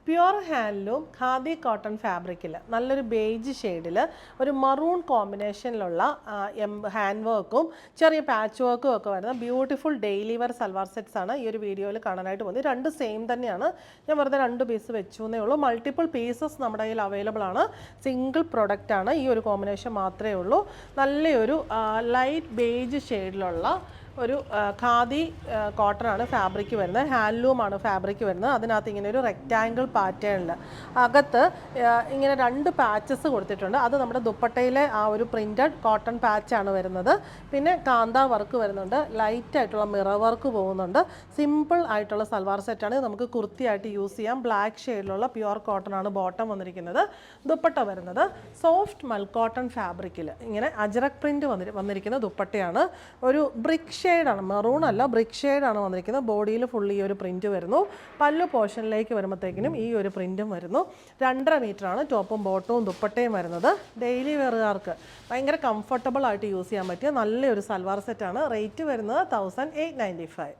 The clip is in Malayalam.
പ്യുവർ ഹാൻഡ്ലൂം ഖാദി കോട്ടൺ ഫാബ്രിക്കിൽ നല്ലൊരു ബേജ് ഷെയ്ഡിൽ ഒരു മറൂൺ കോമ്പിനേഷനിലുള്ള ഹാൻഡ് വർക്കും ചെറിയ പാച്ച് വർക്കും ഒക്കെ വരുന്ന beautiful daily wear salwar sets ആണ് ഈ ഒരു വീഡിയോയിൽ കാണാനായിട്ട് പോകുന്നത്. രണ്ട് സെയിം തന്നെയാണ്, ഞാൻ വെറുതെ 2 പീസ് വെച്ചു എന്നേ ഉള്ളൂ. മൾട്ടിപ്പിൾ പീസസ് നമ്മുടെ കയ്യിൽ അവൈലബിൾ ആണ്. സിംഗിൾ പ്രൊഡക്റ്റ് ആണ്, ഈ ഒരു കോമ്പിനേഷൻ മാത്രമേ ഉള്ളൂ. നല്ലൊരു ലൈറ്റ് ബേജ് ഷെയ്ഡിലുള്ള ഒരു ഖാദി കോട്ടൺ ആണ് ഫാബ്രിക് വരുന്നത്, ഹാൻഡ്ലൂമാണ് ഫാബ്രിക് വരുന്നത്. അതിനകത്ത് ഇങ്ങനെ ഒരു റെക്റ്റാങ്കിൾ പാറ്റേണിൽ അകത്ത് ഇങ്ങനെ 2 പാച്ചസ് കൊടുത്തിട്ടുണ്ട്. അത് നമ്മുടെ ദുപ്പട്ടയിലെ ആ ഒരു പ്രിൻറ്റഡ് കോട്ടൺ പാച്ചാണ് വരുന്നത്. പിന്നെ കാന്ത വർക്ക് വരുന്നുണ്ട്, ലൈറ്റ് ആയിട്ടുള്ള മിറർ വർക്ക് പോകുന്നുണ്ട്. സിമ്പിൾ ആയിട്ടുള്ള സൽവാർ സെറ്റാണ്, നമുക്ക് കുർത്തിയായിട്ട് യൂസ് ചെയ്യാം. ബ്ലാക്ക് ഷെയ്ഡിലുള്ള പ്യുവർ കോട്ടൺ ആണ് ബോട്ടം വന്നിരിക്കുന്നത്. ദുപ്പട്ട വരുന്നത് സോഫ്റ്റ് മൽ കോട്ടൺ ഫാബ്രിക്കിൽ ഇങ്ങനെ അജറക് പ്രിൻറ്റ് വന്നിരിക്കുന്ന ദുപ്പട്ടയാണ്. ഒരു ബ്രിക്ക് ഷെയ്ഡാണ്, മെറൂൺ അല്ല, ബ്രിക്ക് ഷെയ്ഡാണ് വന്നിരിക്കുന്നത്. ബോഡിയിൽ ഫുൾ ഈ ഒരു പ്രിൻറ്റ് വരുന്നു. പല്ലു പോർഷനിലേക്ക് വരുമ്പോഴത്തേക്കിനും ഈ ഒരു പ്രിൻറ്റും വരുന്നു. 2.5 മീറ്ററാണ് ടോപ്പും ബോട്ടവും ദുപ്പട്ടയും വരുന്നത്. ഡെയിലി വെയറുകാർക്ക് ഭയങ്കര കംഫർട്ടബിൾ ആയിട്ട് യൂസ് ചെയ്യാൻ പറ്റിയ നല്ലൊരു സൽവാർ സെറ്റാണ്. റേറ്റ് വരുന്നത് 1895.